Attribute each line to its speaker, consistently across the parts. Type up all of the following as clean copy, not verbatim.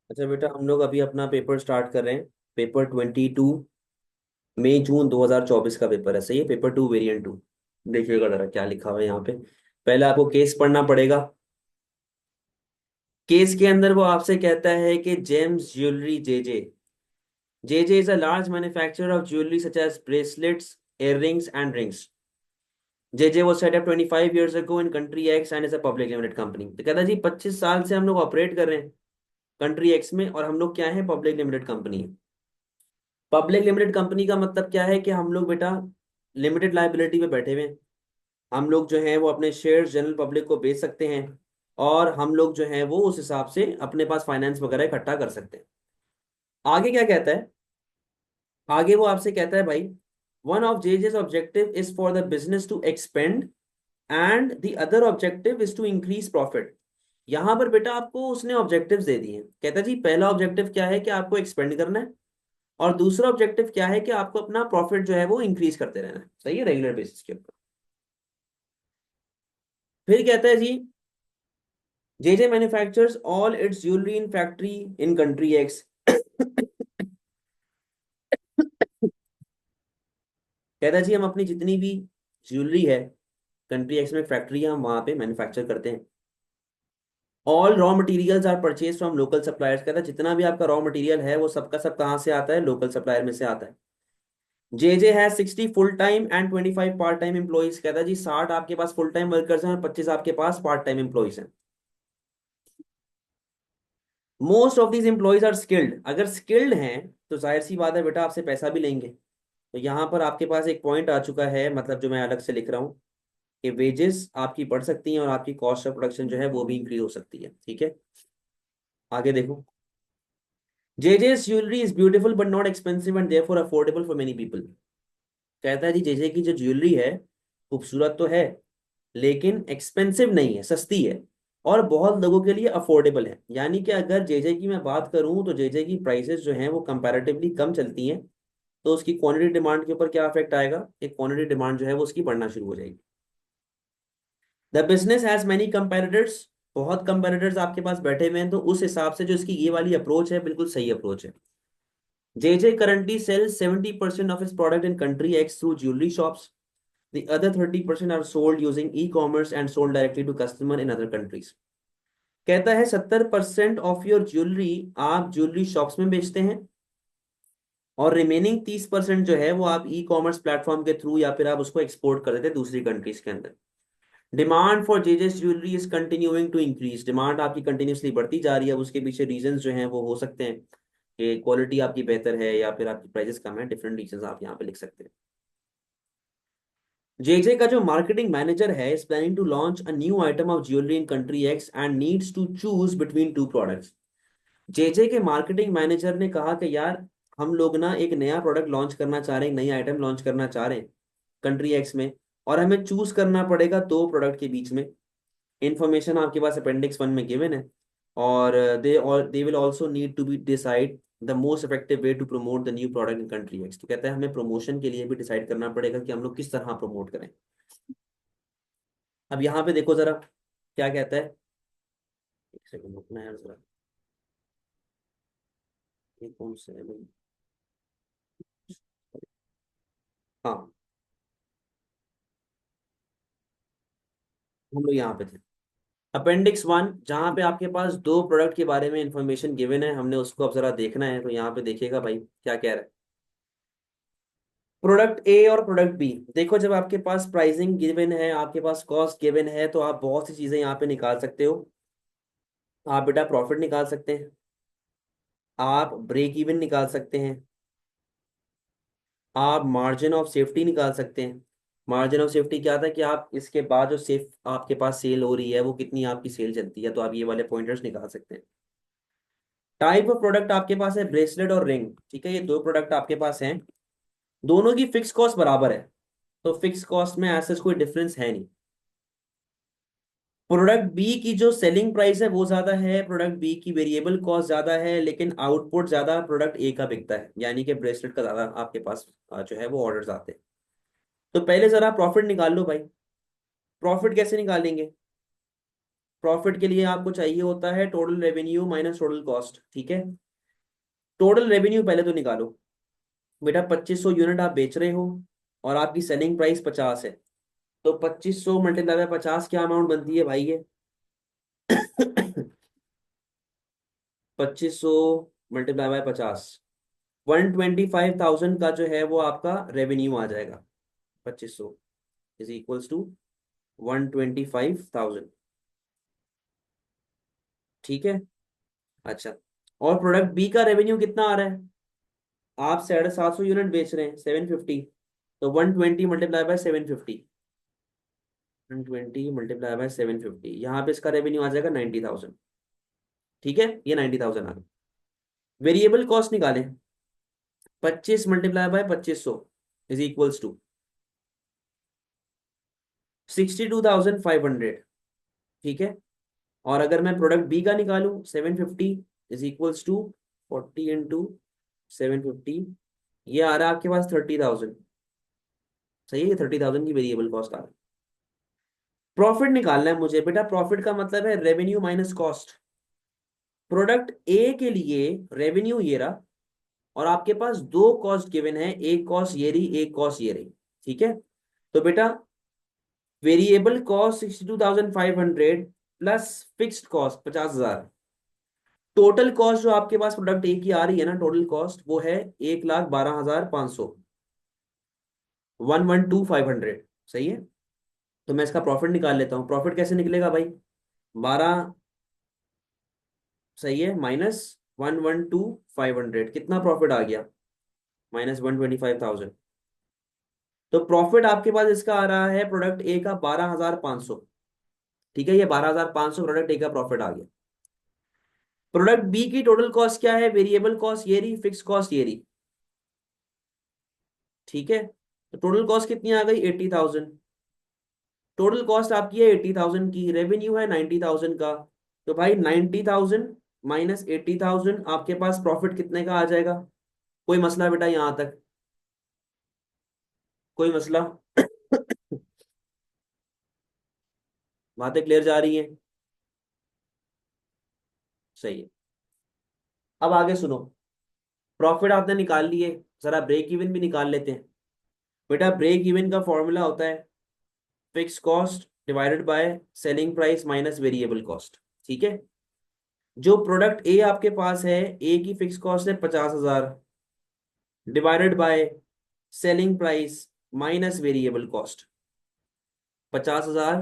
Speaker 1: अच्छा बेटा, हम लोग अभी अपना पेपर स्टार्ट कर रहे हैं। पेपर 22 मई जून 2024 का पेपर है। सही है, पेपर 2 वेरिएंट 2। देखिएगा जरा क्या लिखा हुआ है यहाँ पे। पहले आपको केस पढ़ना पड़ेगा। केस के अंदर वो आपसे कहता है कि gems jewellery J J is a large manufacturer of jewellery such as bracelets, earrings and rings. JJ was set up 25 years ago in country X and is a public limited company। तो कहता है जी 25 साल से हम लोग operate कर रहे हैं कंट्री एक्स में, और हम लोग क्या है, पब्लिक लिमिटेड कंपनी है। पब्लिक लिमिटेड कंपनी का मतलब क्या है कि हम लोग बेटा लिमिटेड लाइबिलिटी पे बैठे हुए हैं। हम लोग जो है वो अपने शेयर जनरल पब्लिक को बेच सकते हैं, और हम लोग जो है वो उस हिसाब से अपने पास फाइनेंस वगैरह इकट्ठा कर सकते हैं। आगे क्या कहता है? आगे वो आपसे कहता है भाई, one of JJ's objective is for the business to expand and the other objective is to increase profit. यहां पर बेटा आपको उसने ऑब्जेक्टिव्स दे दिए हैं। कहता है जी पहला ऑब्जेक्टिव क्या है कि आपको एक्सपेंड करना है, और दूसरा ऑब्जेक्टिव क्या है कि आपको अपना प्रॉफिट जो है वो इंक्रीज करते रहना है। सही है, रेगुलर बेसिस के ऊपर। फिर कहता है जी, JJ manufactures all its jewellery in factory in country X. कहता है जी हम अपनी जितनी भी ज्वेलरी है कंट्री एक्स में फैक्ट्री है, हम वहां पे मैन्युफैक्चर करते हैं। All raw materials are purchase from local suppliers. कहता है जितना भी आपका रॉ मटेरियल है वो सबका सब कहाँ से आता है? लोकल सप्लायर में से आता है। जेजे है 60 full time and 25 part time employees. कहता है जी 60 आपके पास फुल टाइम वर्कर्स हैं और 25 आपके पास पार्ट टाइम एम्प्लॉइज हैं। Most of these employees are skilled. अगर स्किल्ड हैं तो जाहिर सी बात है बेटा आपसे पैसा भी लेंगे। तो यहाँ पर आपके पास एक पॉइंट आ चुका है, मतलब जो मैं अलग से लिख रहा हूँ, कि वेजेस आपकी बढ़ सकती हैं और आपकी कॉस्ट ऑफ प्रोडक्शन जो है वो भी इंक्रीज हो सकती है। ठीक है, आगे देखो। JJ's jewellery is beautiful but not expensive and therefore affordable for many people. कहता है जी जेजे की जो ज्वेलरी है खूबसूरत तो है, लेकिन एक्सपेंसिव नहीं है, सस्ती है, और बहुत लोगों के लिए अफोर्डेबल है। यानी कि अगर जेजे की मैं बात करूं तो जेजे की प्राइसेस जो हैं वो कंपैरेटिवली कम चलती हैं। तो उसकी क्वांटिटी डिमांड के ऊपर क्या इफेक्ट आएगा? कि क्वांटिटी डिमांड जो है वो उसकी बढ़ना शुरू हो जाएगी। The business has many competitors. बहुत कंपेटिटर्स आपके पास बैठे हुए हैं, तो उस हिसाब से जो इसकी ये वाली अप्रोच है बिल्कुल सही अप्रोच है। JJ currently sells 70% of its product in country X through jewelry shops. The other 30% are sold using e-commerce and sold directly to customer in other countries. कहता है 70% ऑफ योर ज्वेलरी आप jewellery shops में बेचते हैं, और remaining 30% जो है वो आप ई कॉमर्स प्लेटफॉर्म के थ्रू या फिर आप उसको एक्सपोर्ट कर देते हैं दूसरी कंट्रीज के अंदर। Demand for JJ's jewellery is continuing to increase. Demand आपकी कंटिन्यूसली बढ़ती जा रही है। अब उसके पीछे रीजंस जो हैं वो हो सकते हैं कि क्वालिटी आपकी बेहतर है या फिर आपकी प्राइसेस कम है। डिफरेंट रीजंस आप यहाँ पे लिख सकते हैं। जेजे का जो मार्केटिंग मैनेजर है is planning to launch a new item of jewellery in country X and needs to choose between two products. JJ के मार्केटिंग मैनेजर ने कहा कि यार हम लोग ना एक नया प्रोडक्ट लॉन्च करना चाह रहे हैं, नई आइटम लॉन्च करना चाह रहे हैं कंट्री एक्स में, और हमें चूज करना पड़ेगा दो प्रोडक्ट के बीच में। इंफॉर्मेशन आपके पास अपेंडिक्स 1 में गिवन है। और they will also need to be decide the most effective way to promote the new product in country X. तो कहता है हमें प्रमोशन के लिए भी डिसाइड करना पड़ेगा कि हम लोग किस तरह प्रमोट करें। अब यहाँ पे देखो जरा क्या कहता है। एक सेकंड रुकना है जरा। ये कौन सा है भाई? हाँ, हम लोग यहाँ पे थे। अपेंडिक्स 1, जहाँ पे आपके पास दो प्रोडक्ट के बारे में इंफॉर्मेशन गिवन है, हमने उसको अब जरा देखना है। तो यहाँ पे देखिएगा भाई क्या कह रहा है। प्रोडक्ट ए और प्रोडक्ट बी। देखो जब आपके पास प्राइसिंग गिवन है, आपके पास कॉस्ट गिवन है, तो आप बहुत सी चीजें यहाँ पे निकाल सकते हो। आप बेटा प्रॉफिट निकाल सकते हैं, आप ब्रेक इवन निकाल सकते हैं, आप मार्जिन ऑफ सेफ्टी निकाल सकते हैं। मार्जिन ऑफ सेफ्टी क्या था कि आप इसके बाद जो सेफ आपके पास सेल हो रही है वो कितनी आपकी सेल चलती है, तो आप ये वाले पॉइंटर्स निकाल सकते हैं। टाइप ऑफ प्रोडक्ट आपके पास है ब्रेसलेट और रिंग। ठीक है, ये दो प्रोडक्ट आपके पास हैं। दोनों की फिक्स कॉस्ट बराबर है, तो फिक्स कॉस्ट में ऐसा कोई डिफरेंस है नहीं। प्रोडक्ट बी की जो सेलिंग प्राइस है वो ज्यादा है, प्रोडक्ट बी की वेरिएबल कॉस्ट ज्यादा है, लेकिन आउटपुट ज्यादा प्रोडक्ट ए का बिकता है, यानी कि ब्रेसलेट का ज्यादा आपके पास जो है वो ऑर्डर्स आते हैं। तो पहले जरा प्रॉफिट निकाल लो भाई। प्रॉफिट कैसे निकालेंगे? प्रॉफिट के लिए आपको चाहिए होता है total revenue minus total cost, ठीक है। टोटल रेवेन्यू पहले तो निकालो बेटा, 2500 यूनिट आप बेच रहे हो और आपकी सेलिंग प्राइस 50 है, तो 2500 मल्टीप्लाई बाय 50 क्या अमाउंट बनती है भाई ये? 2500 मल्टीप्लाई बाय 50, 125,000 का जो है वो आपका रेवेन्यू आ जाएगा। 2500 इज इक्वल्स टू 125,000, ठीक है। अच्छा, और प्रोडक्ट बी का रेवेन्यू कितना आ रहा है? आप 750 यूनिट बेच रहे हैं, 750, तो 120 मल्टीप्लाई बाय 750, 120 मल्टीप्लाई बाय 750, यहाँ पे इसका रेवेन्यू आ जाएगा 90,000, ठीक है। ये 90,000 आ गया। वेरिएबल कॉस्ट निकालें, 25 multiply by 2500 is equals to 62,500, ठीक है। और अगर मैं प्रोडक्ट बी का निकालूं, 750 इज इक्वल्स टू 40 इंटू 750, ये आ रहा है आपके पास 30,000, सही है। 30,000 की वेरिएबल कॉस्ट आ रही है। प्रॉफिट निकालना है मुझे बेटा, प्रॉफिट का मतलब है रेवेन्यू माइनस कॉस्ट। प्रोडक्ट ए के लिए रेवेन्यू ये रहा, और आपके पास दो कॉस्ट गिवन है, एक कॉस्ट ये रही, एक कॉस्ट ये रही, ठीक है। तो बेटा variable cost 62,500 plus fixed cost 50,000, total cost जो आपके पास प्रोडक्ट ए की आ रही है ना, टोटल कॉस्ट वो है 1,12,500, 112,500, सही है। तो मैं इसका प्रॉफिट निकाल लेता हूँ। प्रॉफिट कैसे निकलेगा भाई? 12, सही है, माइनस 112,500, कितना प्रॉफिट आ गया? माइनस 125,000। तो प्रॉफिट आपके पास इसका आ रहा है प्रोडक्ट ए का 12,500, ठीक है। ये 12,500 प्रोडक्ट ए का प्रॉफिट आ गया। प्रोडक्ट बी की टोटल कॉस्ट क्या है? वेरिएबल कॉस्ट ये रही, फिक्स कॉस्ट ये रही, ठीक है। तो टोटल कॉस्ट कितनी आ गई? 80,000। टोटल कॉस्ट आपकी है 80,000 की, रेवेन्यू है 90,000 का, तो भाई 90,000 माइनस 80,000, आपके पास प्रॉफिट कितने का आ जाएगा? कोई मसला बेटा यहां तक? कोई मसला? बातें क्लियर जा रही हैं? सही है। अब आगे सुनो, प्रॉफिट आपने निकाल लिए, जरा ब्रेक इवन भी निकाल लेते हैं। बेटा ब्रेक इवन का फॉर्मूला होता है fix cost divided by selling price minus variable cost, ठीक है। जो प्रोडक्ट ए आपके पास है, ए की फिक्स कॉस्ट है 50,000 divided by selling price minus variable cost, 50,000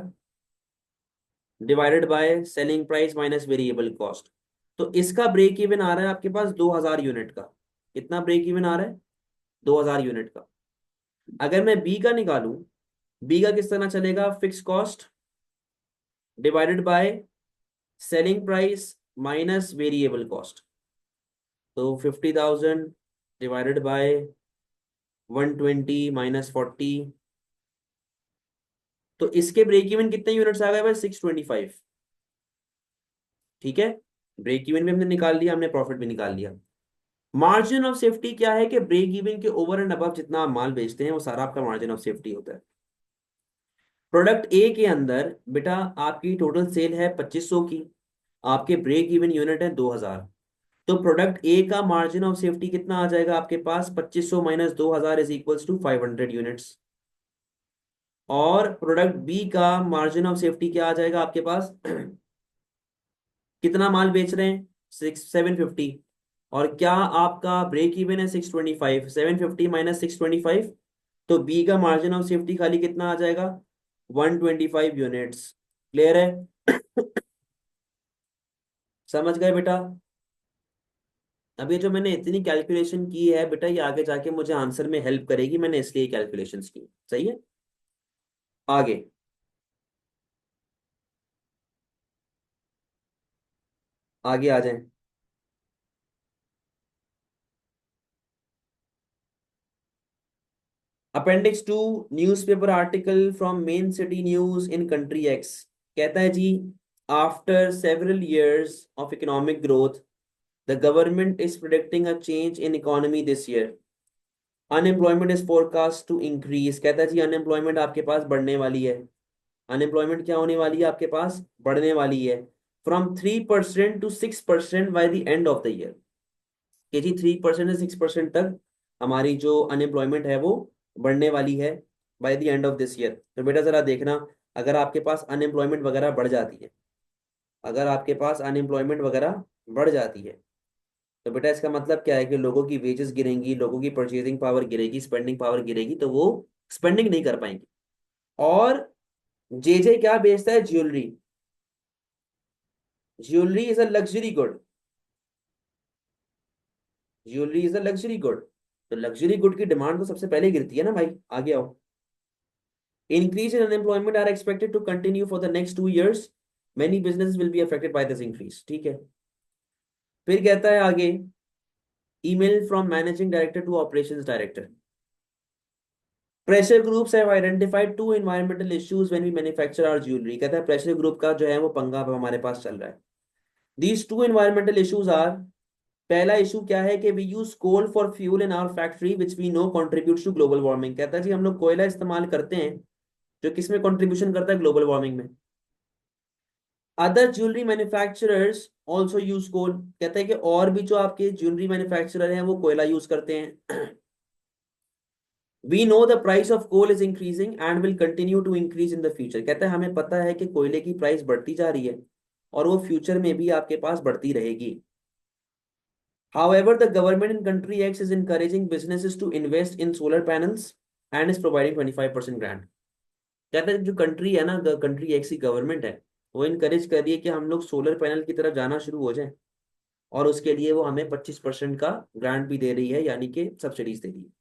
Speaker 1: divided by selling price minus variable cost. तो इसका ब्रेक इवन आ रहा है आपके पास 2,000 यूनिट का। कितना ब्रेक इवन आ रहा है? 2,000 यूनिट का। अगर मैं बी का निकालूं, बी का किस तरह चलेगा? Fix cost divided by selling price minus variable cost, तो 50,000 डिवाइडेड बाय 120 माइनस 40, तो इसके ब्रेक इवन कितने यूनिट्स आ गए भाई? 625, ठीक है। ब्रेक इवन भी हमने निकाल लिया, हमने प्रॉफिट भी निकाल लिया। मार्जिन ऑफ सेफ्टी क्या है? कि ब्रेक इवन के ओवर एंड अबव जितना आप माल बेचते हैं वो सारा आपका मार्जिन ऑफ सेफ्टी होता है। प्रोडक्ट ए के अंदर बेटा आपकी टोटल सेल है 2500 की, आपके ब्रेक इवन यूनिट है 2,000, तो प्रोडक्ट ए का मार्जिन ऑफ सेफ्टी कितना आ जाएगा आपके पास? 2500 minus 2,000 is equals to 500 units. और प्रोडक्ट बी का मार्जिन ऑफ सेफ्टी क्या आ जाएगा आपके पास? कितना माल बेच रहे हैं? 750, और क्या आपका ब्रेक इवन है 625, 750 माइनस 625, तो बी का मार्जिन ऑफ सेफ्टी खाली कितना आ जाएगा? 125 यूनिट्स। क्लियर है? समझ गए बेटा? अब ये जो मैंने इतनी कैलकुलेशन की है बेटा, ये आगे जाके मुझे आंसर में हेल्प करेगी, मैंने इसलिए कैलकुलेशंस की, सही है। आगे आगे आ जाएं। Appendix two, newspaper article from main city news in country X, कहता है जी, after several years of economic growth the government is predicting a change in economy this year, unemployment is forecast to increase. कहता है जी unemployment आपके पास बढ़ने वाली है। Unemployment क्या होने वाली है आपके पास, बढ़ने वाली है, from 3% to 6% by the end of the year. कि जी 3% से 6% तक हमारी जो अनएम्प्लॉयमेंट है वो बढ़ने वाली है by the end of this year. तो बेटा जरा देखना, अगर आपके पास अनएम्प्लॉयमेंट वगैरह बढ़ जाती है, अगर आपके पास अनएम्प्लॉयमेंट वगैरह बढ़ जाती है, तो बेटा इसका मतलब क्या है कि लोगों की वेजेस गिरेंगी, लोगों की परचेजिंग पावर गिरेगी, स्पेंडिंग पावर गिरेगी, तो वो स्पेंडिंग नहीं कर पाएंगे। और जे जे क्या बेचता है, jewellery. Jewellery is a luxury good, jewellery is a luxury good. तो लग्जरी गुड की डिमांड तो सबसे पहले गिरती है ना भाई, आगे आओ। Increase in unemployment are expected to continue for the next 2 years, many business will be affected by this increase, ठीक है। फिर कहता है आगे, email from managing director to operations director, pressure groups have identified two environmental issues when we manufacture our jewellery. कहता है pressure group का जो है वो पंगा अब हमारे पास चल रहा है। These two environmental issues are, पहला इशू क्या है कि we use coal for fuel in our factory which we know contributes to global warming. कहता है जी हम लोग कोयला इस्तेमाल करते हैं जो किसमें कंट्रीब्यूशन करता है, ग्लोबल वार्मिंग में। Other jewellery manufacturers also use coal, कहता है कि और भी जो आपके ज्वेलरी मैन्युफैक्चरर हैं वो कोयला यूज करते हैं। We know the price of coal is increasing and will continue to increase in the future. कहता है हमें पता है कि कोयले की प्राइस बढ़ती जा रही है और वो फ्यूचर में भी आपके पास बढ़ती रहेगी। However, the government in country X is encouraging businesses to invest in solar panels and is providing 25% grant। कहता है जो कंट्री है ना, कंट्री एक्स की गवर्नमेंट है, वो इनकरेज कर रही है कि हम लोग सोलर पैनल की तरफ जाना शुरू हो जाएं, और उसके लिए वो हमें 25% का ग्रांट भी दे रही है, यानी कि सब्सिडीज दे रही है।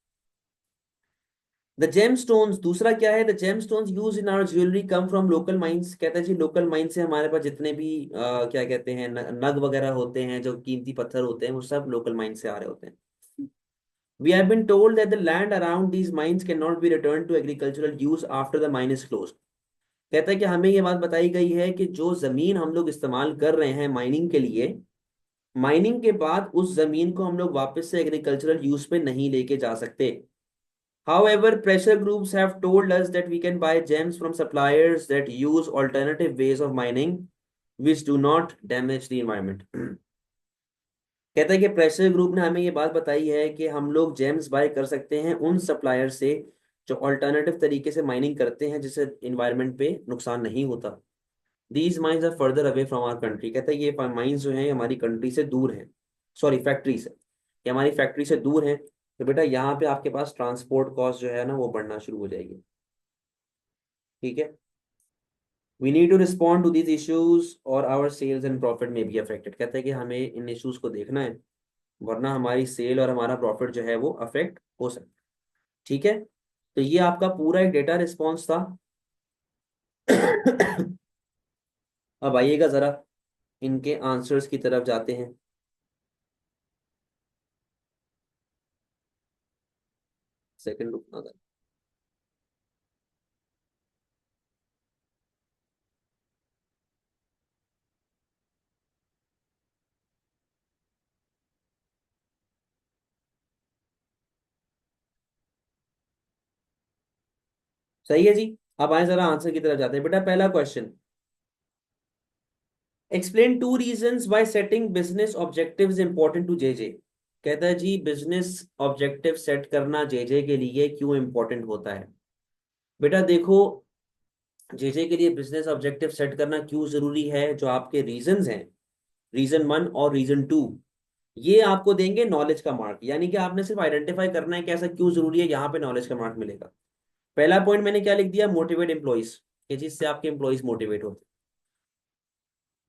Speaker 1: द जेम स्टोन्स, दूसरा क्या है, the gem stones use in our jewellery come from local mines. कहता है जी लोकल माइन से हमारे पास जितने भी क्या कहते हैं नग वगैरह होते हैं, जो कीमती पत्थर होते हैं, वो सब लोकल माइन से आ रहे होते हैं। We have been told that the land around these mines cannot be returned to agricultural use after the mine is closed। कहता है कि हमें ये बात बताई गई है कि जो जमीन हम लोग इस्तेमाल कर रहे हैं माइनिंग के लिए, माइनिंग के बाद उस जमीन को हम लोग वापस से एग्रीकल्चरल यूज पे नहीं लेके जा सकते। However, pressure groups have told us that we can buy gems from suppliers that use alternative ways of mining which do not damage the environment। कहता है कि प्रेशर ग्रुप ने हमें ये बात बताई है कि हम लोग जेम्स बाय कर सकते हैं उन सप्लायर से जो अल्टरनेटिव तरीके से माइनिंग करते हैं, जिससे इन्वायरमेंट पे नुकसान नहीं होता। These mines are further away from our country. कहता है ये माइंस जो हैं ये हमारी कंट्री से दूर हैं, सॉरी फैक्ट्री से, ये हमारी फैक्ट्री से दूर हैं। तो बेटा यहाँ पे आपके पास ट्रांसपोर्ट कॉस्ट जो है ना वो बढ़ना शुरू हो जाएगी, ठीक है। We need to respond to these issues और आवर सेल्स एंड प्रॉफिट में बी अफेक्टेड। कहता है कि हमें इन इश्यूज को देखना है, वरना हमारी सेल और हमारा प्रॉफिट जो है वो अफेक्ट हो सकता है, ठीक है। तो ये आपका पूरा एक डेटा रिस्पॉन्स था। अब आइएगा जरा इनके आंसर्स की तरफ जाते हैं। सेकंड रुकना था। सही है जी। अब आए जरा आंसर की तरफ जाते हैं। बेटा पहला question, explain two reasons why setting business objectives important to JJ. कहता है जी बिजनेस ऑब्जेक्टिव सेट करना जेजे के लिए क्यों इंपॉर्टेंट होता है। बेटा देखो, जेजे के लिए बिजनेस ऑब्जेक्टिव सेट करना क्यों जरूरी है, जो आपके रीजंस हैं, रीजन 1 और रीजन 2, ये आपको देंगे नॉलेज का मार्क। यानी कि आपने सिर्फ आइडेंटिफाई करना है कि ऐसा क्यों जरूरी है, यहाँ पे नॉलेज का मार्क मिलेगा। पहला पॉइंट मैंने क्या लिख दिया, मोटिवेट एम्प्लॉइज, कि जिससे आपके एम्प्लॉइज मोटिवेट होते।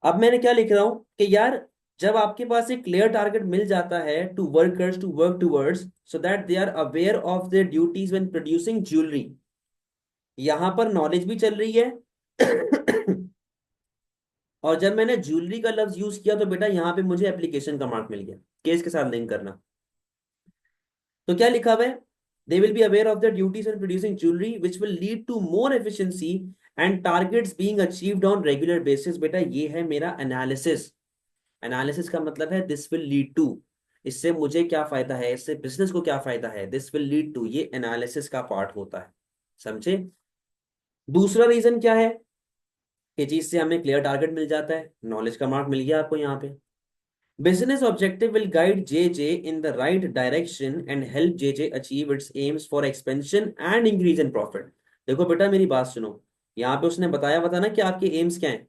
Speaker 1: अब मैंने क्या लिख रहा हूं कि यार जब आपके पास एक क्लियर टारगेट मिल जाता है to workers to work towards so that they are aware of their duties when producing jewellery, यहां पर नॉलेज भी चल रही है। और जब मैंने ज्वेलरी का लफ्ज यूज किया तो बेटा यहाँ पे मुझे एप्लीकेशन का मार्क मिल गया, केस के साथ लिंक करना। तो क्या लिखा हुआ है, they will be aware of the duties and producing jewellery which will lead to more efficiency and targets being achieved on regular basis. बेटा ये है मेरा एनालिसिस। एनालिसिस का मतलब है दिस विल लीड टू, इससे मुझे क्या फायदा है, इससे बिजनेस को क्या फायदा है, दिस विल लीड टू, ये एनालिसिस का पार्ट होता है, समझे। दूसरा रीजन क्या है कि चीज से हमें क्लियर टारगेट मिल जाता है, नॉलेज का मार्क मिल गया आपको यहाँ पे। Business objective will guide JJ in the right direction and help JJ achieve it's AIIMS for expansion and increase in profit. देखो बेटा मेरी बात सुनो, यहाँ पे उसने बताया ना कि आपके एम्स क्या है।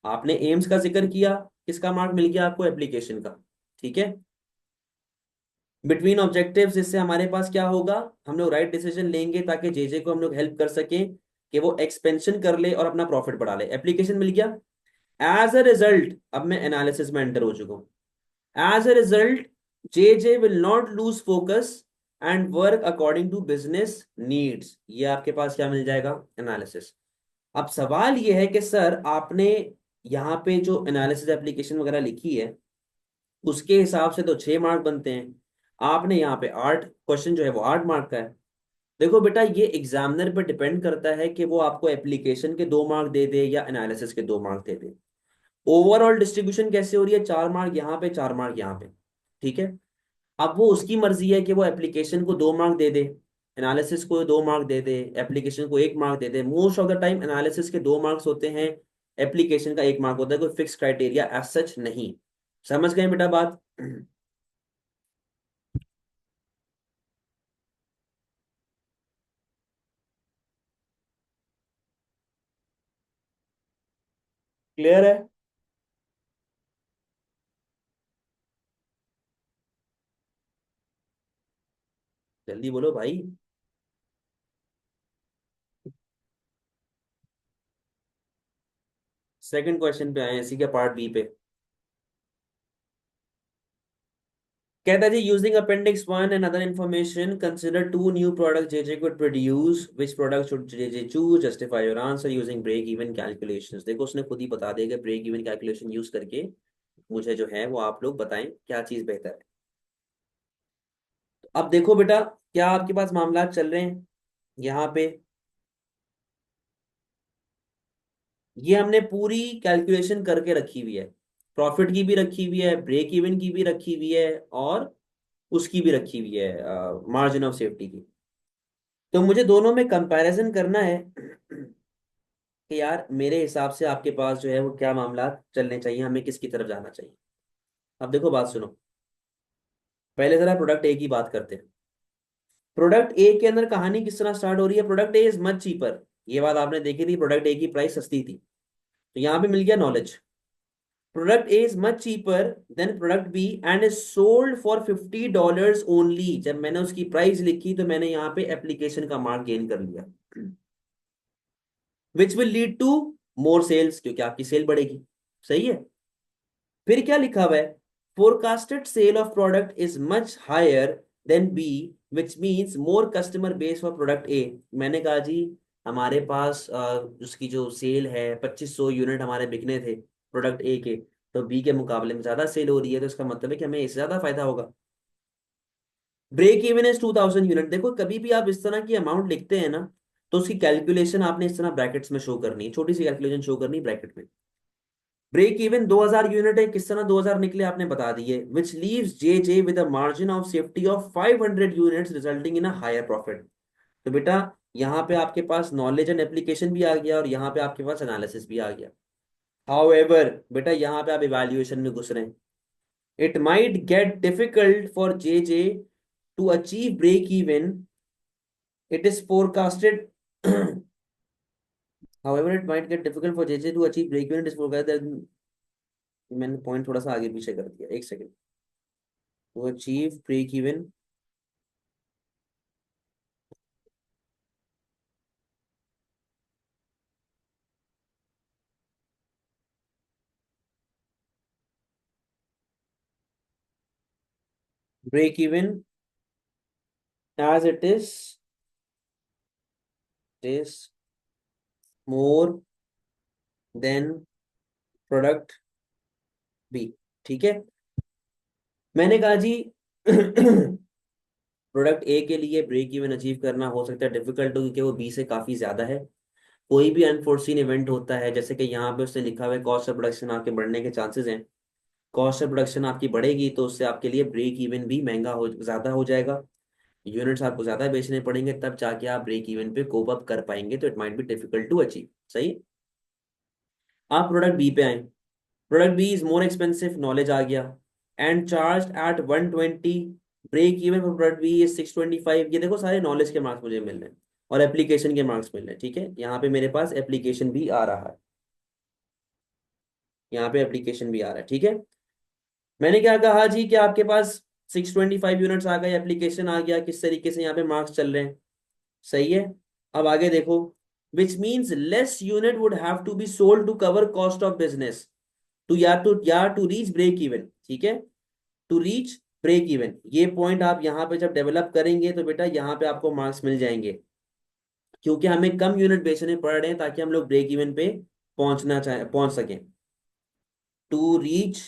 Speaker 1: आपने एम्स का जिक्र किया, किसका मार्क मिल गया आपको, एप्लीकेशन का। ठीक है, बिटवीन ऑब्जेक्टिव्स इससे हमारे पास क्या होगा, हम लोग राइट डिसीजन लेंगे ताकि जेजे को हम लोग हेल्प कर सकें कि वो एक्सपेंशन कर ले और अपना प्रॉफिट बढ़ा ले। एप्लीकेशन मिल गया। एज अ रिजल्ट, अब मैं एनालिसिस में एंटर हो चुका हूँ। As a result JJ will not lose focus and work according to business needs. ये आपके पास क्या मिल जाएगा, एनालिसिस। अब सवाल ये है कि सर आपने यहाँ पे जो एनालिसिस एप्लीकेशन वगैरह लिखी है उसके हिसाब से तो 6 मार्क बनते हैं, आपने यहाँ पे 8 क्वेश्चन जो है वो 8 मार्क का है। देखो बेटा ये एग्जामिनर पे डिपेंड करता है कि वो आपको एप्लीकेशन के 2 मार्क दे दे या एनालिसिस के 2 मार्क दे दे। ओवरऑल डिस्ट्रीब्यूशन कैसे हो रही है, 4 मार्क यहाँ पे 4 मार्क यहाँ पे। ठीक है, अब वो उसकी मर्जी है कि वो एप्लीकेशन को 2 मार्क दे दे, एनालिसिस को 2 मार्क दे दे, एप्लीकेशन को 1 mark they they. Most of the time analysis के 2 मार्क्स होते हैं, एप्लीकेशन का 1 मार्क होता है, कोई फिक्स क्राइटेरिया एज सच नहीं। समझ गए बेटा बात? क्लियर है? जल्दी बोलो भाई। सेकंड क्वेश्चन पे आए हैं, इसी के पार्ट बी पे। कहता है जी, using appendix 1 and other information consider 2 new product JJ could produce, which product should JJ choose, justify your answer using break even calculations. देखो उसने खुद ही बता देगा, ब्रेक इवन कैलकुलेशन यूज करके मुझे जो है वो आप लोग बताएं क्या चीज बेहतर है। अब देखो बेटा, क्या आपके पास मामला चल रहे हैं यहाँ पे, ये हमने पूरी कैलकुलेशन करके रखी हुई है, प्रॉफिट की भी रखी हुई है, ब्रेक इवन की भी रखी हुई है, और उसकी भी रखी हुई है, मार्जिन ऑफ सेफ्टी की। तो मुझे दोनों में कंपैरिजन करना है कि यार मेरे हिसाब से आपके पास जो है वो क्या मामला चलने चाहिए, हमें किसकी तरफ जाना चाहिए। अब देखो बात सुनो, पहले जरा प्रोडक्ट ए की बात करते हैं। प्रोडक्ट ए के अंदर कहानी किस तरह स्टार्ट हो रही है, product A is much cheaper. ये बात आपने देखी थी, प्रोडक्ट ए की प्राइस सस्ती थी, तो यहाँ पे मिल गया knowledge. Product A is much cheaper than product B and is sold for $50 only. जब मैंने उसकी प्राइस लिखी तो मैंने यहाँ पे एप्लीकेशन का मार्क गेन कर लिया, which will lead to more sales, क्योंकि आपकी सेल बढ़ेगी। सही है। फिर क्या लिखा हुआ है, forecasted sale of product is much higher than B, which means more customer base for product A. मैंने कहा जी हमारे पास उसकी जो सेल है 2500 यूनिट हमारे बिकने थे प्रोडक्ट ए के, तो बी के मुकाबले में ज्यादा सेल हो रही है, तो इसका मतलब है कि हमें इससे ज्यादा फायदा होगा। Break even is 2000 unit. देखो कभी भी आप इस तरह की अमाउंट लिखते हैं ना, तो उसकी कैलकुलेशन आपने इस तरह ब्रैकेट्स में शो करनी है, छोटी सी कैलकुलेशन शो करनी ब्रैकेट में। ब्रेक इवन 2000 यूनिट है, किस तरह 2000 निकले आपने बता दिए, which leaves J J with a margin of safety of 500 units resulting in a higher profit. तो बेटा यहाँ पे आपके पास नॉलेज एंड एप्लीकेशन भी आ गया और यहाँ पे आपके पास एनालिसिस भी आ गया। हाउएवर बेटा यहाँ पे आप इवैल्यूएशन में घुस रहे हैं। It might get difficult for J J to achieve break even, it is forecasted however it might get difficult for JJ to achieve break even, it is forecasted that, मैंने point थोड़ा सा आगे पीछे कर दिया, एक second. to achieve break even, break even as it is more than product B. ठीक है, मैंने कहा जी प्रोडक्ट ए के लिए ब्रेक इवन अचीव करना हो सकता है डिफिकल्ट हो, क्योंकि वो बी से काफी ज्यादा है। कोई भी अनफोर्सीन इवेंट होता है, जैसे कि यहाँ पे उसने लिखा हुआ है कॉस्ट ऑफ प्रोडक्शन आपके बढ़ने के चांसेस हैं, कॉस्ट ऑफ प्रोडक्शन आपकी बढ़ेगी तो उससे आपके लिए ब्रेक इवन भी महंगा हो, ज्यादा हो जाएगा। यूनिट्स आपको ज्यादा बेचने पड़ेंगे, तब जाके आप ब्रेक इवन पे कोप अप कर पाएंगे, तो it might be difficult to achieve. सही। आप प्रोडक्ट बी पे आए। Product B is more expensive, knowledge आ गया, and charge at 120। Break even for product B is 625। ये देखो सारे नॉलेज के मार्क्स मुझे मिल रहे हैं और एप्लीकेशन के मार्क्स मिल रहे हैं। ठीक है, यहाँ पे मेरे पास एप्लीकेशन भी आ रहा है, यहाँ पे एप्लीकेशन भी आ रहा है। ठीक है, मैंने क्या कहा जी कि आपके पास 625 यूनिट्स आ गए, एप्लीकेशन आ गया, किस तरीके से यहाँ पे मार्क्स चल रहे हैं। सही है। अब आगे देखो, which means less unit would have to be sold to cover cost of business, to reach break even. ठीक है, टू रीच ब्रेक इवन, ये पॉइंट आप यहाँ पे जब डेवलप करेंगे तो बेटा यहाँ पे आपको मार्क्स मिल जाएंगे, क्योंकि हमें कम यूनिट बेचने पड़ रहे हैं ताकि हम लोग ब्रेक इवन पे पहुंच सकें। To reach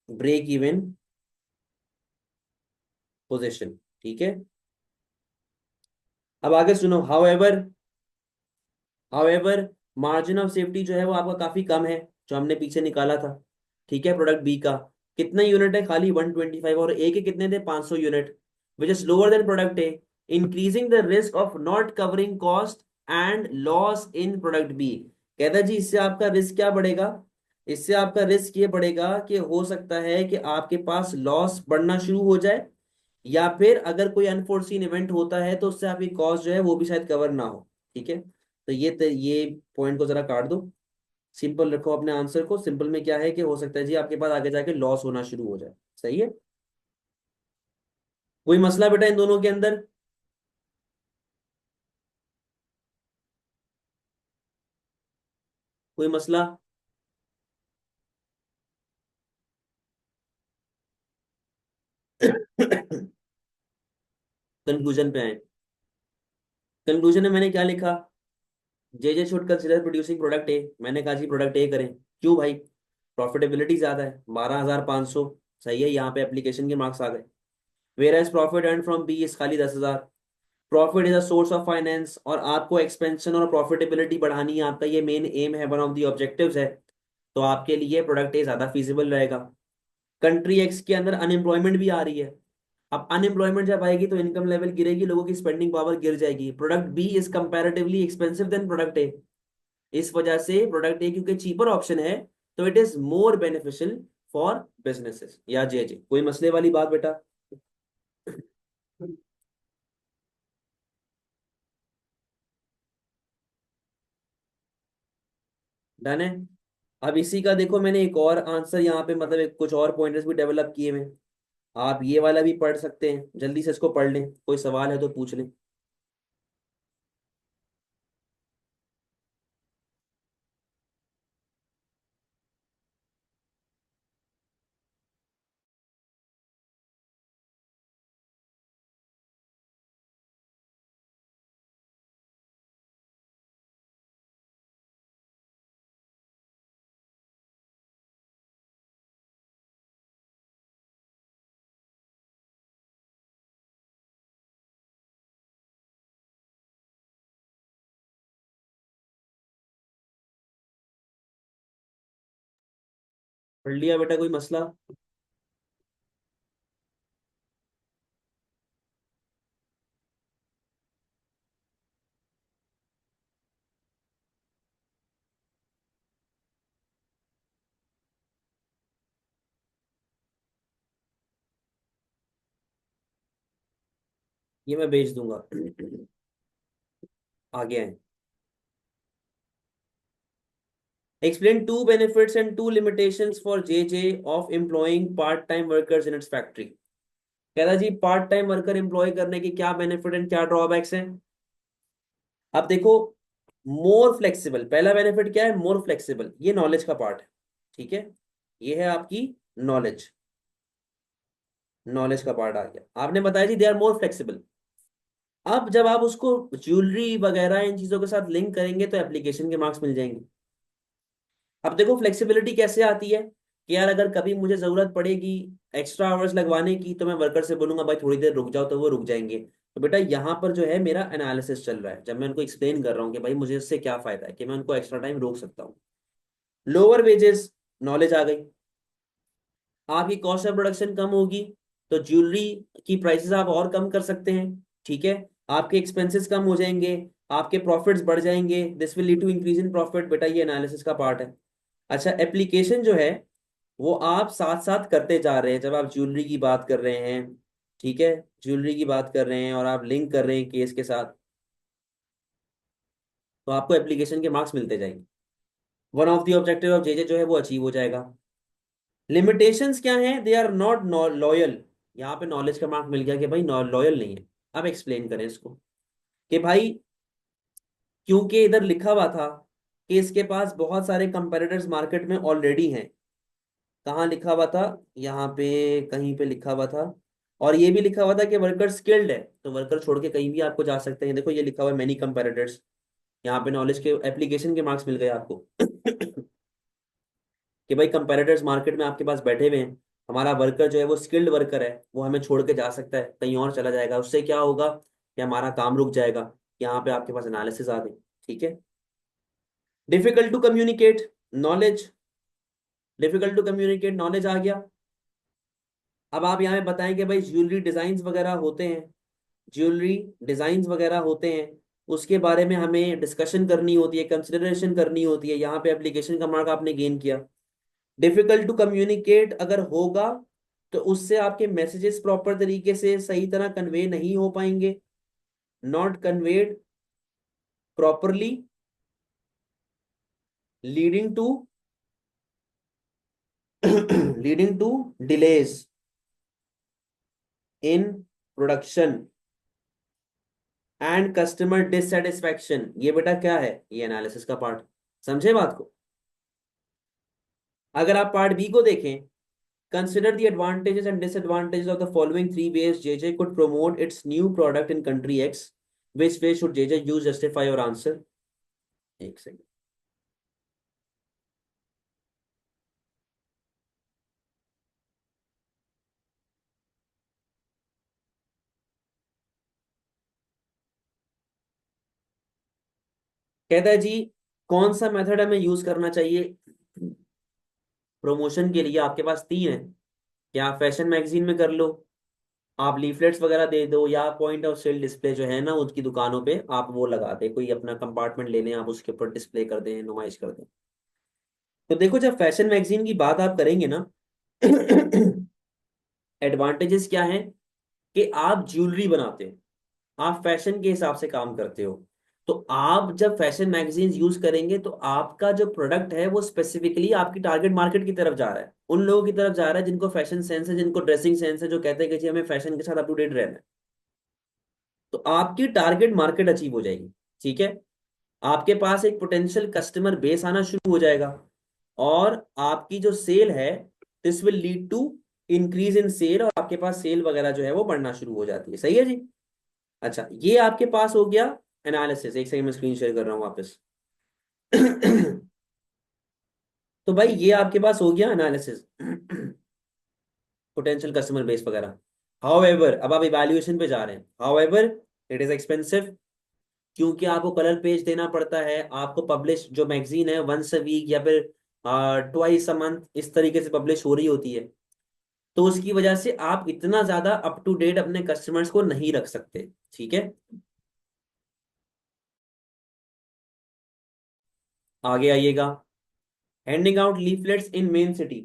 Speaker 1: break even position. ठीक है, अब आगे सुनो। हाउएवर मार्जिन ऑफ सेफ्टी जो है वो आपका काफी कम है, जो हमने पीछे निकाला था। ठीक है, प्रोडक्ट बी का कितना यूनिट है, खाली 125, और ए के कितने थे, 500 unit, which is lower than product A, increasing the risk of not covering cost and loss in product B. कहता है जी इससे आपका रिस्क क्या बढ़ेगा, इससे आपका रिस्क ये बढ़ेगा कि हो सकता है कि आपके पास लॉस बढ़ना शुरू हो जाए, या फिर अगर कोई अनफोर्सीन इवेंट होता है तो उससे आपकी कॉस्ट जो है वो भी शायद कवर ना हो। ठीक है, तो ये पॉइंट को जरा काट दो, सिंपल रखो अपने आंसर को। सिंपल में क्या है कि हो सकता है जी आपके पास आगे जाके लॉस होना शुरू हो जाए। सही है, कोई मसला बेटा इन दोनों के अंदर? कोई मसला? कंक्लूजन पे आए। कंक्लूजन में मैंने क्या लिखा, J J should consider producing product A. मैंने कहा जी प्रोडक्ट ए करें, क्यों भाई, प्रॉफिटेबिलिटी ज्यादा है, 12,500। सही है, यहाँ पे एप्लीकेशन के मार्क्स आ गए। Where as profit earn from B is खाली 10,000। Profit is a source of finance, और आपको एक्सपेंशन और प्रॉफिटेबिलिटी बढ़ानी है, आपका ये मेन एम है, वन ऑफ द ऑब्जेक्टिव्स है, तो आपके लिए प्रोडक्ट ए ज्यादा फीजिबल रहेगा। कंट्री एक्स के अंदर अनएम्प्लॉयमेंट भी आ रही है, अब अनएम्प्लॉयमेंट जब आएगी तो इनकम लेवल गिरेगी, लोगों की स्पेंडिंग पावर गिर जाएगी। Product B is comparatively expensive than product A, इस वजह से प्रोडक्ट ए क्योंकि चीपर ऑप्शन है, तो it is more beneficial for businesses. या जे जे कोई मसले वाली बात बेटा? डन है। अब इसी का देखो मैंने एक और आंसर यहाँ पे, मतलब कुछ और पॉइंटर्स भी डेवलप किए हुए हैं। आप ये वाला भी पढ़ सकते हैं, जल्दी से इसको पढ़ लें, कोई सवाल है तो पूछ लें। पढ़ लिया बेटा, कोई मसला? ये मैं भेज दूंगा। आगे आए। Explain two benefits and two limitations for J J of employing part time workers in its factory. कहता जी पार्ट टाइम वर्कर एम्प्लॉय करने के क्या बेनिफिट एंड क्या ड्रॉबैक्स हैं। अब देखो, मोर फ्लेक्सिबल, पहला बेनिफिट क्या है, मोर फ्लेक्सिबल, ये नॉलेज का पार्ट है। ठीक है, ये है आपकी नॉलेज, नॉलेज का पार्ट आ गया। आपने बताया जी दे आर मोर फ्लेक्सिबल। अब जब आप उसको ज्वेलरी वगैरह इन चीजों के साथ लिंक करेंगे तो एप्लीकेशन के मार्क्स मिल जाएंगे। अब देखो फ्लेक्सिबिलिटी कैसे आती है कि यार अगर कभी मुझे जरूरत पड़ेगी एक्स्ट्रा आवर्स लगवाने की, तो मैं वर्कर से बोलूंगा भाई थोड़ी देर रुक जाओ, तो वो रुक जाएंगे। तो बेटा यहाँ पर जो है मेरा एनालिसिस चल रहा है, जब मैं उनको एक्सप्लेन कर रहा हूँ कि भाई मुझे इससे क्या फायदा है कि मैं उनको एक्स्ट्रा टाइम रोक सकता हूँ। लोअर वेजेस, नॉलेज आ गई, आपकी कॉस्ट ऑफ प्रोडक्शन कम होगी, तो ज्वेलरी की प्राइसेस आप और कम कर सकते हैं। ठीक है, आपके एक्सपेंसेस कम हो जाएंगे, आपके प्रॉफिट्स बढ़ जाएंगे, this will lead to increase in profit. बेटा ये एनालिसिस का पार्ट है। अच्छा, एप्लीकेशन जो है वो आप साथ साथ करते जा रहे हैं। जब आप ज्वेलरी की बात कर रहे हैं, ठीक है, ज्वेलरी की बात कर रहे हैं और आप लिंक कर रहे हैं केस के साथ, तो आपको एप्लीकेशन के मार्क्स मिलते जाएंगे। One of the objective of JJ जो है वो अचीव हो जाएगा। लिमिटेशंस क्या हैं? They are not loyal. यहाँ पे नॉलेज का मार्क मिल गया कि भाई लॉयल नहीं है। अब एक्सप्लेन करें इसको कि भाई, क्योंकि इधर लिखा हुआ था कि इसके पास बहुत सारे कंपेटिटर्स मार्केट में ऑलरेडी हैं। कहाँ लिखा हुआ था? यहाँ पे कहीं पे लिखा हुआ था। और ये भी लिखा हुआ था कि वर्कर स्किल्ड है, तो वर्कर छोड़ के कहीं भी आपको जा सकते हैं। देखो ये लिखा हुआ है मैनी कंपेटिटर्स। यहाँ पे नॉलेज के एप्लीकेशन के मार्क्स मिल गए आपको कि भाई कंपेटिटर्स मार्केट में आपके पास बैठे हुए हैं, हमारा वर्कर जो है वो स्किल्ड वर्कर है, वो हमें छोड़ के जा सकता है, कहीं और चला जाएगा, उससे क्या होगा कि हमारा काम रुक जाएगा। यहाँ पे आपके पास एनालिसिस आ गई। ठीक है, difficult to communicate knowledge, difficult to communicate knowledge आ गया। अब आप यहाँ पे बताएं कि भाई ज्वेलरी डिजाइन वगैरह होते हैं, ज्वेलरी डिजाइन वगैरह होते हैं, उसके बारे में हमें डिस्कशन करनी होती है, कंसिडरेशन करनी होती है। यहाँ पे एप्लीकेशन का मार्क आपने गेन किया। डिफिकल्ट टू कम्युनिकेट अगर होगा तो उससे आपके मैसेजेस प्रॉपर तरीके से सही तरह कन्वे नहीं हो पाएंगे, not conveyed properly, leading to leading to delays in production and customer dissatisfaction. ये बेटा क्या है? ये एनालिसिस का पार्ट। समझे बात को? अगर आप पार्ट बी को देखें, consider the advantages and disadvantages of the following three ways JJ could promote it's new product in country x, which way should JJ use, justify और आंसर। एक सेकंड। कहता है जी, कौन सा मेथड हमें यूज करना चाहिए प्रमोशन के लिए? आपके पास तीन है। या आप फैशन मैगजीन में कर लो, आप लीफलेट्स वगैरह दे दो, या पॉइंट ऑफ सेल डिस्प्ले जो है ना उसकी दुकानों पे आप वो लगा दे, कोई अपना कंपार्टमेंट ले लें, आप उसके ऊपर डिस्प्ले कर दें, नुमाइश कर दें। तो देखो, जब फैशन मैगजीन की बात आप करेंगे ना एडवांटेजेस क्या है कि आप ज्वेलरी बनाते हो, आप फैशन के हिसाब से काम करते हो। तो आप जब फैशन मैगजीन्स यूज करेंगे तो आपका जो प्रोडक्ट है वो स्पेसिफिकली आपकी टारगेट मार्केट की तरफ जा रहा है, उन लोगों की तरफ जा रहा है जिनको फैशन सेंस है, जिनको ड्रेसिंग सेंस है, जो कहते हैं कि जी हमें फैशन के साथ अप टू डेट रहना है। तो आपकी टारगेट मार्केट अचीव हो जाएगी। ठीक है, आपके पास एक पोटेंशियल कस्टमर बेस आना शुरू हो जाएगा, और आपकी जो सेल है, this will lead to increase in sale, और आपके पास सेल वगैरह जो है वो बढ़ना शुरू हो जाती है। सही है जी। अच्छा, ये आपके पास हो गया एनालिसिस। एक सेकंड में स्क्रीन शेयर कर रहा हूं वापस तो भाई ये आपके पास हो गया एनालिसिस पोटेंशियल कस्टमर बेस वगैरह। हाउएवर, अब आप इवैल्यूएशन पे जा रहे हैं। हाउएवर, इट इज एक्सपेंसिव, क्योंकि आपको कलर पेज देना पड़ता है, आपको पब्लिश जो मैगजीन है वंस अ वीक या फिर ट्वाइस अ मंथ इस तरीके से पब्लिश हो रही होती है। तो उसकी वजह से आप इतना ज्यादा अप टू डेट अपने कस्टमर्स को नहीं रख सकते। ठीक है, आगे आइएगा। हैंडिंग आउट लीफलेट्स इन मेन सिटी।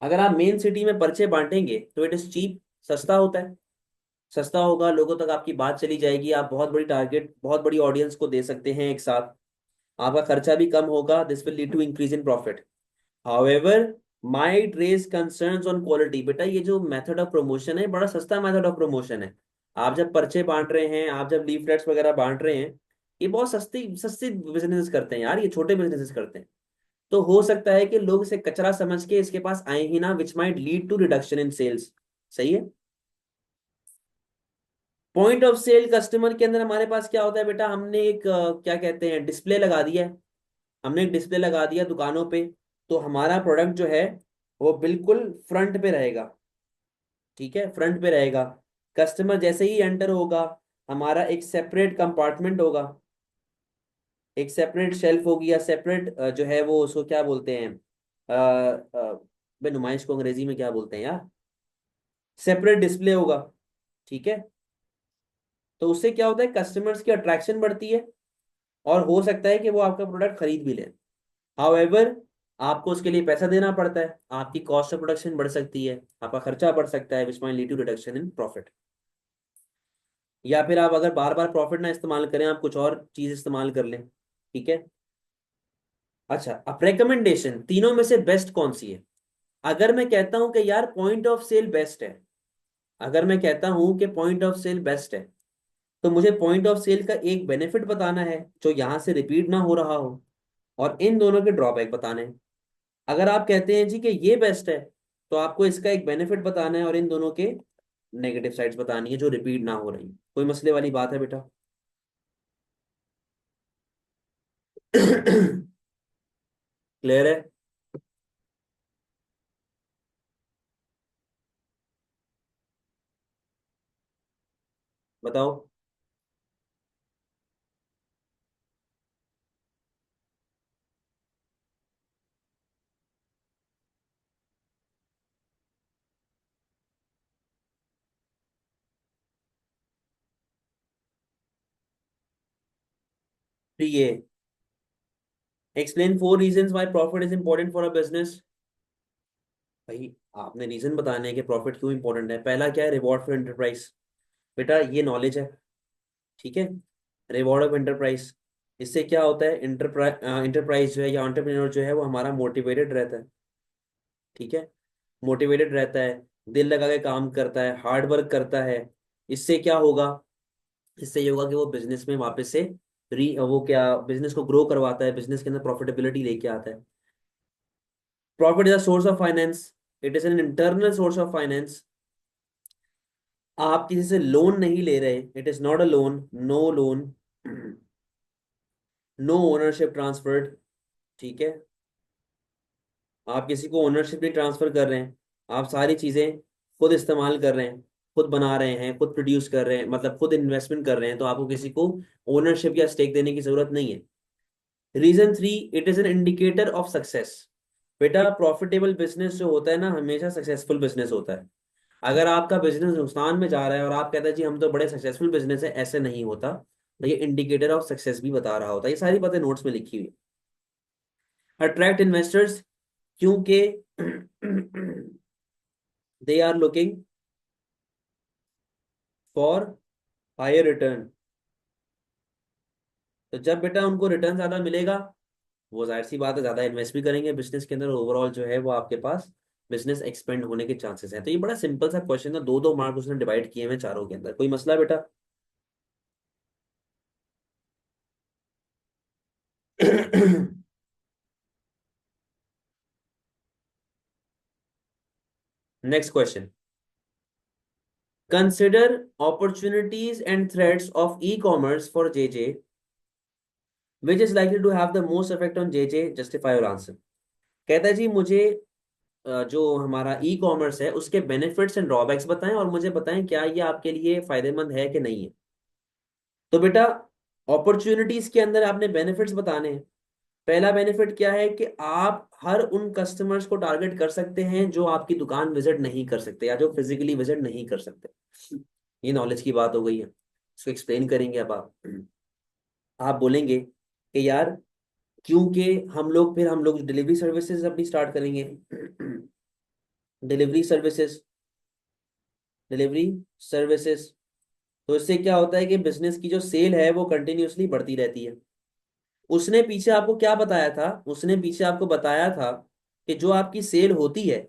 Speaker 1: अगर आप मेन सिटी में पर्चे बांटेंगे तो इट इज चीप, सस्ता होता है। सस्ता होगा, लोगों तक आपकी बात चली जाएगी, आप बहुत बड़ी टारगेट, बहुत बड़ी ऑडियंस को दे सकते हैं एक साथ, आपका खर्चा भी कम होगा, this will lead to increase in profit. However, might raise concerns on quality. बेटा ये जो मेथड ऑफ प्रमोशन है बड़ा सस्ता मेथड ऑफ प्रमोशन है। आप जब पर्चे बांट रहे हैं, आप जब लीफलेट्स वगैरह बांट रहे हैं, ये बहुत सस्ती सस्ती बिजनेस करते हैं यार, ये छोटे बिजनेसेस करते हैं। तो हो सकता है कि लोग इसे कचरा समझ के इसके पास आए ही ना, which might lead to reduction in sales. सही है। पॉइंट ऑफ सेल कस्टमर के अंदर हमारे पास क्या होता है बेटा? हमने एक क्या कहते हैं, डिस्प्ले लगा दिया है। हमने एक डिस्प्ले लगा दिया दुकानों पे, तो हमारा प्रोडक्ट जो है वो बिल्कुल फ्रंट पे रहेगा। ठीक है, फ्रंट पे रहेगा। कस्टमर जैसे ही एंटर होगा, हमारा एक सेपरेट कंपार्टमेंट होगा, एक सेपरेट शेल्फ होगी, या सेपरेट जो है वो उसको क्या बोलते हैं, नुमाइश को अंग्रेजी में क्या बोलते हैं यार? सेपरेट डिस्प्ले होगा, ठीक है। तो उससे क्या होता है, कस्टमर्स की अट्रैक्शन बढ़ती है और हो सकता है कि वो आपका प्रोडक्ट खरीद भी लें। हाउएवर, आपको उसके लिए पैसा देना पड़ता है, आपकी कॉस्ट ऑफ प्रोडक्शन बढ़ सकती है, आपका खर्चा बढ़ सकता है, which might lead to reduction in profit. या फिर आप अगर बार बार प्रॉफिट ना इस्तेमाल करें, आप कुछ और चीज इस्तेमाल कर लें, ठीक है। अच्छा, अब रिकमेंडेशन तीनों में से बेस्ट कौन सी है? अगर मैं कहता हूं कि यार पॉइंट ऑफ सेल बेस्ट है, अगर मैं कहता हूं कि पॉइंट ऑफ सेल बेस्ट है, तो मुझे पॉइंट ऑफ सेल का एक बेनिफिट बताना है जो यहां से रिपीट ना हो रहा हो, और इन दोनों के ड्रॉबैक बताने हैं। अगर आप कहते हैं जी कि ये बेस्ट है, तो आपको इसका एक बेनिफिट बताना है और इन दोनों के नेगेटिव साइड्स बतानी है जो रिपीट ना हो रही। कोई मसले वाली बात है बेटा? क्लियर है? बताओ। तो ये explain 4 reasons why profit is important for a business। भाई, आपने रीजन बताने हैं कि प्रॉफिट क्यों इंपॉर्टेंट है। पहला क्या है, रिवॉर्ड फॉर एंटरप्राइज। बेटा ये नॉलेज है, ठीक है। रिवॉर्ड ऑफ एंटरप्राइज, इससे क्या होता है, इंटरप्राइज जो है या एंटरप्रेन्योर जो है वो हमारा मोटिवेटेड रहता है, ठीक है। मोटिवेटेड रहता है, दिल लगा के काम करता है, हार्ड वर्क करता है। इससे क्या होगा, इससे ये होगा कि वो बिजनेस में वापस से री वो क्या बिजनेस को ग्रो करवाता है, बिजनेस के अंदर प्रॉफिटेबिलिटी लेके आता है। Profit is a source of finance, it is an internal source of finance. आप किसी से लोन नहीं ले रहे, it is not a loan, no loan, no ownership transferred, ठीक है। आप किसी को ओनरशिप नहीं ट्रांसफर कर रहे हैं, आप सारी चीजें खुद इस्तेमाल कर रहे हैं, खुद बना रहे हैं, खुद प्रोड्यूस कर रहे हैं, मतलब खुद इन्वेस्टमेंट कर रहे हैं, तो आपको किसी को ओनरशिप या स्टेक देने की जरूरत नहीं है। Reason 3, it is an indicator of success. बेटा प्रॉफिटेबल बिजनेस जो होता है ना, हमेशा सक्सेसफुल बिजनेस होता है। अगर आपका बिजनेस नुकसान में जा रहा है और आप कहते हैं जी हम तो बड़े सक्सेसफुल बिजनेस है, ऐसे नहीं होता। तो ये इंडिकेटर ऑफ सक्सेस भी बता रहा होता है। ये सारी बातें नोट्स में लिखी हुई। अट्रैक्ट इन्वेस्टर्स, क्योंकि they are looking for higher return. तो जब बेटा उनको रिटर्न ज्यादा मिलेगा, वो जाहिर सी बात है ज्यादा इन्वेस्ट भी करेंगे बिजनेस के अंदर, ओवरऑल जो है वो आपके पास बिजनेस एक्सपेंड होने के चांसेस हैं। तो ये बड़ा सिंपल सा क्वेश्चन है, दो दो मार्क उसने डिवाइड किए हैं चारों के अंदर। कोई मसला बेटा? Next question, consider opportunities and threats of e commerce for JJ, which is likely to have the most effect on JJ, justify your answer. कहता है जी मुझे जो हमारा ई कॉमर्स है उसके बेनिफिट्स एंड ड्रॉबैक्स बताएं और मुझे बताएं क्या ये आपके लिए फायदेमंद है कि नहीं है। तो बेटा अपॉर्चुनिटीज के अंदर आपने बेनिफिट्स बताने हैं। पहला बेनिफिट क्या है कि आप हर उन कस्टमर्स को टारगेट कर सकते हैं जो आपकी दुकान विजिट नहीं कर सकते या जो फिजिकली विजिट नहीं कर सकते। ये नॉलेज की बात हो गई है, इसको एक्सप्लेन करेंगे अब आप बोलेंगे कि यार क्योंकि हम लोग डिलीवरी सर्विसेज अपनी स्टार्ट करेंगे। डिलीवरी सर्विसेज, डिलीवरी सर्विसेज, तो इससे क्या होता है कि बिजनेस की जो सेल है वो कंटिन्यूअसली बढ़ती रहती है। उसने पीछे आपको क्या बताया था, उसने पीछे आपको बताया था कि जो आपकी सेल होती है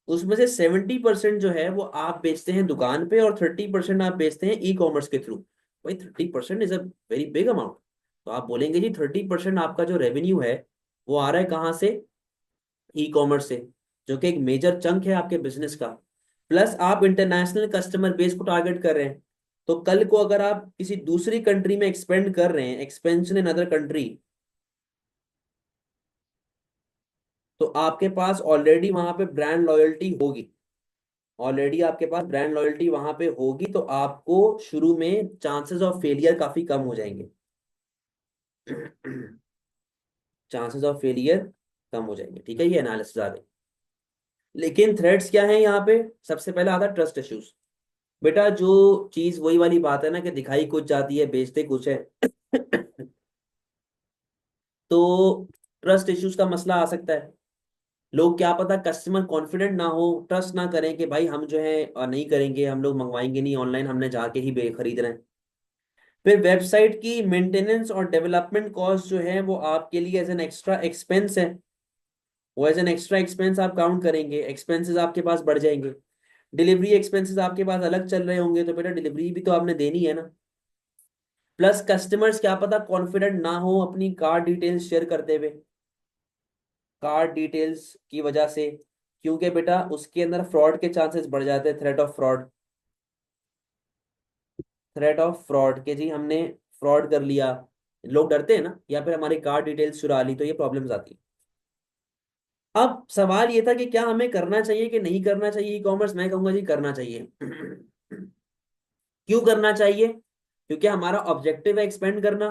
Speaker 1: उसमें से 70% जो है वो आप बेचते हैं दुकान पे और 30% आप बेचते हैं ई कॉमर्स के थ्रू। भाई 30% is a very big amount. तो आप बोलेंगे जी 30% आपका जो रेवेन्यू है वो आ रहा है कहाँ से? ई कॉमर्स से, जो कि एक मेजर चंक है आपके बिजनेस का। प्लस आप इंटरनेशनल कस्टमर बेस को टारगेट कर रहे हैं। तो कल को अगर आप किसी दूसरी कंट्री में एक्सपेंड कर रहे हैं, एक्सपेंशन इन अदर कंट्री, तो आपके पास ऑलरेडी वहां पे ब्रांड लॉयल्टी होगी। ऑलरेडी आपके पास ब्रांड लॉयल्टी वहां पे होगी, तो आपको शुरू में चांसेस ऑफ फेलियर काफी कम हो जाएंगे। चांसेस ऑफ फेलियर कम हो जाएंगे, ठीक है। ये एनालिसिस आ गई। लेकिन थ्रेड्स क्या है यहाँ पे? सबसे पहले आता ट्रस्ट इश्यूज। बेटा जो चीज, वही वाली बात है ना कि दिखाई कुछ जाती है बेचते कुछ है। तो ट्रस्ट इश्यूज का मसला आ सकता है। लोग क्या पता कस्टमर कॉन्फिडेंट ना हो, ट्रस्ट ना करें कि भाई हम जो है नहीं करेंगे, हम लोग मंगवाएंगे नहीं ऑनलाइन, हमने जाके ही खरीद रहे हैं। फिर वेबसाइट की मेंटेनेंस और डेवलपमेंट कॉस्ट जो है वो आपके लिए एज एन एक्स्ट्रा एक्सपेंस है। वो एज एन एक्स्ट्रा एक्सपेंस आप काउंट करेंगे, एक्सपेंसेस आपके पास बढ़ जाएंगे। डिलीवरी एक्सपेंसेस आपके पास अलग चल रहे होंगे, तो बेटा डिलीवरी भी तो आपने देनी है ना। प्लस कस्टमर्स क्या पता कॉन्फिडेंट ना हो अपनी कार्ड डिटेल्स शेयर करते हुए, कार्ड डिटेल्स की वजह से, क्योंकि बेटा उसके अंदर फ्रॉड के चांसेस बढ़ जाते हैं, threat of fraud. Threat of fraud के जी हमने फ्रॉड कर लिया, लोग डरते हैं ना, या फिर हमारी कार्ड डिटेल्स चुरा ली, तो ये प्रॉब्लम्स आती है। अब सवाल ये था कि क्या हमें करना चाहिए कि नहीं करना चाहिए ई कॉमर्स। मैं कहूंगा जी करना चाहिए। क्यों करना चाहिए? क्योंकि हमारा ऑब्जेक्टिव है एक्सपेंड करना।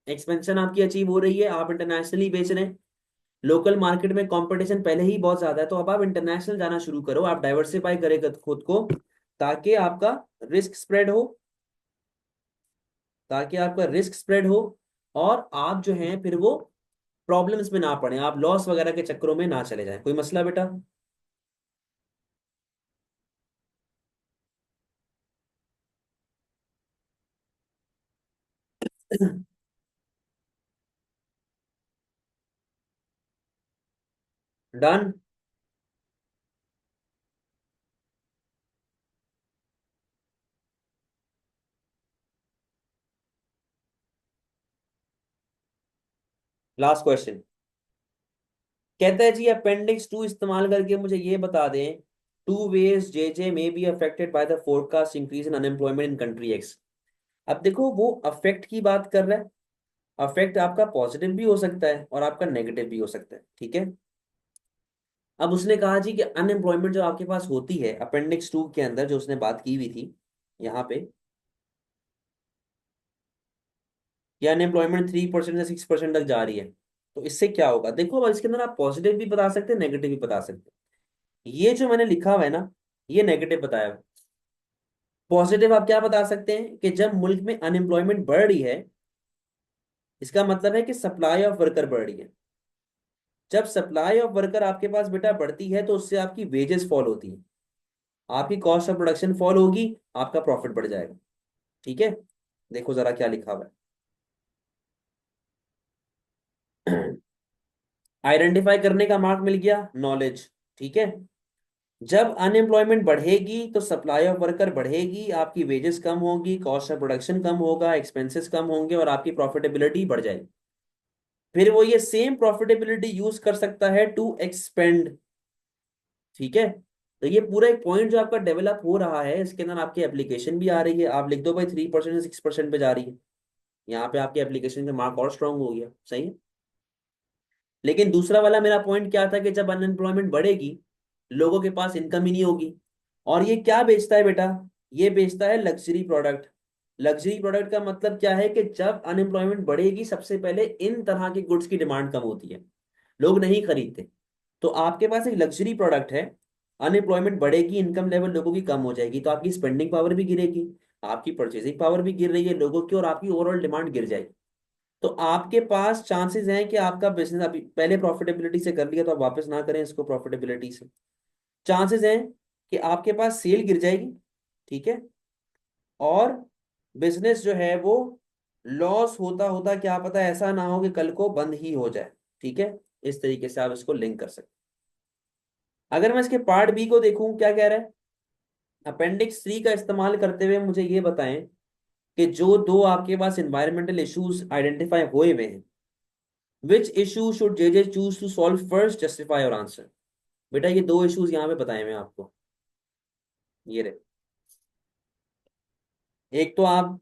Speaker 1: एक्सपेंशन आपकी अचीव हो रही है, आप इंटरनेशनली बेच रहे हैं। लोकल मार्केट में कंपटीशन पहले ही बहुत ज्यादा है, तो अब आप इंटरनेशनल जाना शुरू करो, आप डाइवर्सिफाई करें खुद को, ताकि आपका रिस्क स्प्रेड हो, ताकि आपका रिस्क स्प्रेड हो, और आप जो हैं फिर वो प्रॉब्लम्स में ना पड़े, आप लॉस वगैरह के चक्करों में ना चले जाएं। कोई मसला बेटा? डन। लास्ट क्वेश्चन कहता है जी अपेंडिक्स 2 इस्तेमाल करके मुझे ये बता दें, two ways J may be affected by the forecast increase in unemployment in country X. अब देखो वो अफेक्ट की बात कर रहा है। अफेक्ट आपका पॉजिटिव भी हो सकता है और आपका नेगेटिव भी हो सकता है, ठीक है। अब उसने कहा जी कि अनएम्प्लॉयमेंट जो आपके पास होती है अपेंडिक्स 2 के अंदर, जो उसने बात की हुई थी यहाँ पे, कि अनएम्प्लॉयमेंट 3% से 6% तक जा रही है। तो इससे क्या होगा? देखो अब इसके अंदर आप पॉजिटिव भी बता सकते हैं, नेगेटिव भी बता सकते हैं। ये जो मैंने लिखा हुआ है ना, ये नेगेटिव बताया हुआ है। पॉजिटिव आप क्या बता सकते हैं कि जब मुल्क में अनएम्प्लॉयमेंट बढ़ रही है, इसका मतलब है कि सप्लाई ऑफ वर्कर बढ़ रही है। जब सप्लाई ऑफ वर्कर आपके पास बेटा बढ़ती है, तो उससे आपकी वेजेस फॉल होती है, आपकी कॉस्ट ऑफ प्रोडक्शन फॉल होगी, आपका प्रॉफिट बढ़ जाएगा। ठीक है, देखो जरा क्या लिखा हुआ है। आइडेंटिफाई करने का मार्क मिल गया, नॉलेज। ठीक है, जब अनएम्प्लॉयमेंट बढ़ेगी तो सप्लाई ऑफ वर्कर बढ़ेगी, आपकी वेजेस कम होगी, कॉस्ट ऑफ प्रोडक्शन कम होगा, एक्सपेंसेस कम होंगे, और आपकी प्रॉफिटेबिलिटी बढ़ जाएगी। फिर वो ये सेम प्रॉफिटेबिलिटी यूज कर सकता है टू एक्सपेंड। ठीक है, तो ये पूरा एक पॉइंट जो आपका डेवलप हो रहा है, इसके अंदर आपकी एप्लीकेशन भी आ रही है। आप लिख दो भाई 3% से 6% पे जा रही है, यहाँ पे आपकी एप्लीकेशन का मार्क और स्ट्रांग हो गया, सही है। लेकिन दूसरा वाला मेरा पॉइंट क्या था कि जब अनएम्प्लॉयमेंट बढ़ेगी, लोगों के पास इनकम ही नहीं होगी। और ये क्या बेचता है बेटा? ये बेचता है लग्जरी प्रोडक्ट। लग्जरी प्रोडक्ट का मतलब क्या है कि जब अनएम्प्लॉयमेंट बढ़ेगी, सबसे पहले इन तरह के गुड्स की डिमांड कम होती है, लोग नहीं खरीदते। तो आपके पास एक लग्जरी प्रोडक्ट है, अनएम्प्लॉयमेंट बढ़ेगी, इनकम लेवल लोगों की कम हो जाएगी, तो आपकी स्पेंडिंग पावर भी गिरेगी, आपकी परचेसिंग पावर भी गिर रही है लोगों की, और आपकी ओवरऑल डिमांड गिर जाएगी। तो आपके पास चांसेस हैं कि आपका बिजनेस, अभी पहले प्रॉफिटेबिलिटी से कर लिया तो आप वापस ना करें इसको प्रॉफिटेबिलिटी से, चांसेस हैं कि आपके पास सेल गिर जाएगी। ठीक है, और बिजनेस जो है वो लॉस होता होता क्या पता ऐसा ना हो कि कल को बंद ही हो जाए। ठीक है, इस तरीके से आप इसको लिंक कर सकते हैं। अगर मैं इसके पार्ट बी को देखूं, क्या कह रहा है? अपेंडिक्स 3 का इस्तेमाल करते हुए मुझे ये बताएं कि जो दो आपके पास इन्वायरमेंटल इश्यूज आइडेंटिफाई हुए हुए हैं, which issue should J choose to solve first, justify और आंसर। बेटा ये दो इश्यूज यहाँ पे बताए मैं आपको, ये रहे। एक तो आप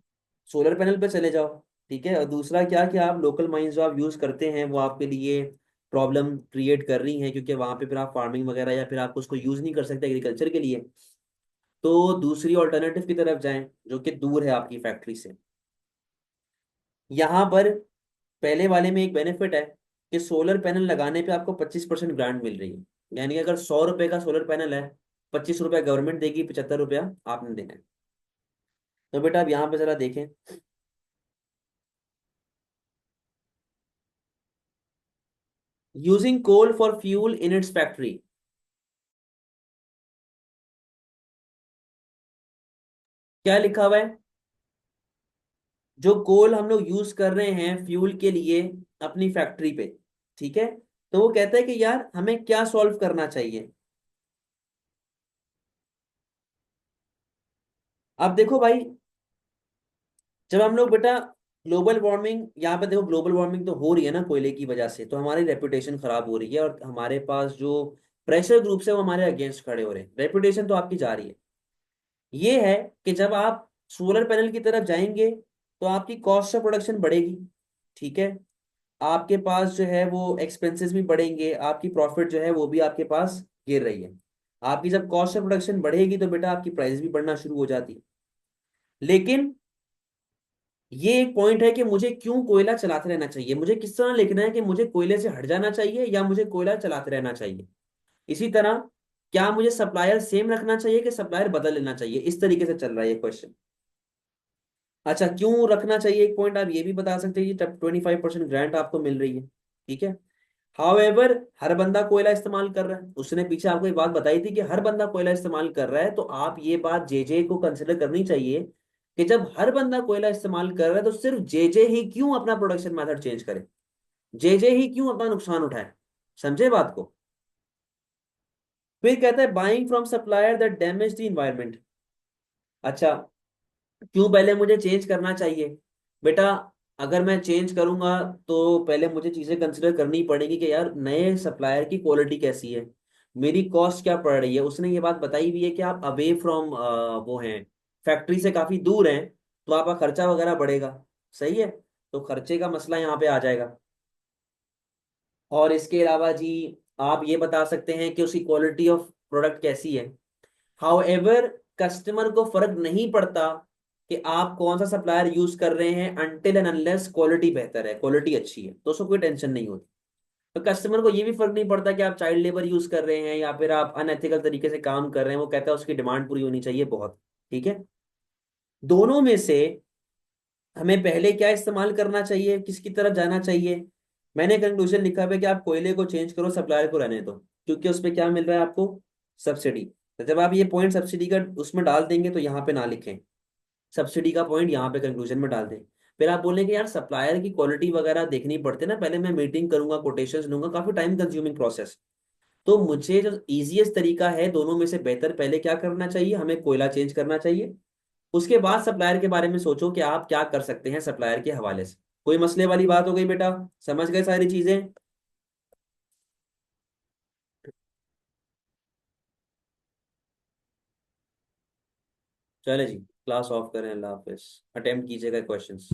Speaker 1: सोलर पैनल पे चले जाओ, ठीक है, और दूसरा क्या कि आप लोकल माइंस जो आप यूज करते हैं वो आपके लिए प्रॉब्लम क्रिएट कर रही हैं, क्योंकि वहां पे फिर आप फार्मिंग वगैरह या फिर आप उसको यूज नहीं कर सकते एग्रीकल्चर के लिए। तो दूसरी ऑल्टरनेटिव की तरफ जाएं जो कि दूर है आपकी फैक्ट्री से। यहाँ पर पहले वाले में एक बेनिफिट है कि सोलर पैनल लगाने पे आपको 25% ग्रांट मिल रही है, यानी कि अगर 100 रुपए का सोलर पैनल है, 25 रुपया गवर्नमेंट देगी, 75 रुपया आपने देना है। तो बेटा अब यहाँ पे जरा देखें, using coal for fuel in its factory, क्या लिखा हुआ है? जो कोल हम लोग यूज कर रहे हैं फ्यूल के लिए अपनी फैक्ट्री पे, ठीक है, तो वो कहता है कि यार हमें क्या सॉल्व करना चाहिए। अब देखो भाई, जब हम लोग बेटा ग्लोबल वार्मिंग, यहाँ पे देखो ग्लोबल वार्मिंग तो हो रही है ना कोयले की वजह से, तो हमारी रेपुटेशन खराब हो रही है और हमारे पास जो प्रेशर ग्रुप्स है वो हमारे अगेंस्ट खड़े हो रहे हैं, रेपुटेशन तो आपकी जा रही है। ये है कि जब आप सोलर पैनल की तरफ जाएंगे तो आपकी कॉस्ट ऑफ प्रोडक्शन बढ़ेगी, ठीक है, आपके पास जो है वो एक्सपेंसेस भी बढ़ेंगे, आपकी प्रॉफिट जो है वो भी आपके पास गिर रही है। आपकी जब कॉस्ट ऑफ प्रोडक्शन बढ़ेगी तो बेटा आपकी प्राइस भी बढ़ना शुरू हो जाती है। लेकिन ये एक पॉइंट है कि मुझे क्यों कोयला चलाते रहना चाहिए, मुझे किस तरह लिखना है कि मुझे कोयले से हट जाना चाहिए या मुझे कोयला चलाते रहना चाहिए। इसी तरह क्या मुझे सप्लायर सेम रखना चाहिए कि सप्लायर बदल लेना चाहिए, इस तरीके से चल रहा है ये क्वेश्चन। अच्छा, क्यों रखना चाहिए एक पॉइंट आप ये भी बता सकते हैं कि 25% ग्रांट आपको मिल रही है, ठीक है। हाउएवर हर बंदा कोयला इस्तेमाल कर रहा है, उसने पीछे आपको एक बात बताई थी कि हर बंदा कोयला इस्तेमाल कर रहा है, तो आप ये बात जेजे को कंसिडर करनी चाहिए कि जब हर बंदा कोयला इस्तेमाल कर रहा है तो सिर्फ जेजे ही क्यों अपना प्रोडक्शन मेथड चेंज करे, जेजे ही क्यों अपना नुकसान उठाए। समझे बात को? फिर कहता है buying from supplier that damage the environment. अच्छा, क्यों पहले मुझे चेंज करना चाहिए? बेटा अगर मैं चेंज करूंगा तो पहले मुझे चीजें कंसिडर करनी पड़ेगी कि यार नए सप्लायर की क्वालिटी कैसी है, मेरी कॉस्ट क्या पड़ रही है। उसने ये बात बताई भी है कि आप अवे फ्रॉम वो हैं, फैक्ट्री से काफी दूर हैं, तो आपका खर्चा वगैरह बढ़ेगा, सही है, तो खर्चे का मसला यहाँ पे आ जाएगा। और इसके अलावा जी आप ये बता सकते हैं कि उसकी क्वालिटी ऑफ प्रोडक्ट कैसी है। हाउएवर कस्टमर को फर्क नहीं पड़ता कि आप कौन सा सप्लायर यूज कर रहे हैं अनटिल एंड अनलेस क्वालिटी बेहतर है, क्वालिटी अच्छी है, तो उसको कोई टेंशन नहीं होती। तो कस्टमर को ये भी फर्क नहीं पड़ता कि आप चाइल्ड लेबर यूज कर रहे हैं या फिर आप अनएथिकल तरीके से काम कर रहे हैं, वो कहता है उसकी डिमांड पूरी होनी चाहिए बहुत, ठीक है। दोनों में से हमें पहले क्या इस्तेमाल करना चाहिए, किसकी तरफ जाना चाहिए? मैंने कंक्लूजन लिखा है कि आप कोयले को चेंज करो, सप्लायर को रहने दो, क्योंकि उसमें क्या मिल रहा है आपको? सब्सिडी। तो जब आप ये पॉइंट सब्सिडी का उसमें डाल देंगे तो यहाँ पे ना लिखें, सब्सिडी का पॉइंट यहाँ पे कंक्लूजन में डाल दें। फिर आप बोलेंगे यार सप्लायर की क्वालिटी वगैरह देखनी पड़ती है ना, पहले मैं मीटिंग करूंगा, कोटेशंस लूंगा, काफी टाइम कंज्यूमिंग प्रोसेस। तो मुझे जो इजीएस्ट तरीका है दोनों में से बेहतर, पहले क्या करना चाहिए, हमें कोयला चेंज करना चाहिए। उसके बाद सप्लायर के बारे में सोचो कि आप क्या कर सकते हैं सप्लायर के हवाले से। कोई मसले वाली बात हो गई बेटा? समझ गए सारी चीजें? चले जी, क्लास ऑफ करें, अल्लाह हाफिज। अटेम्प्ट कीजिएगा क्वेश्चंस।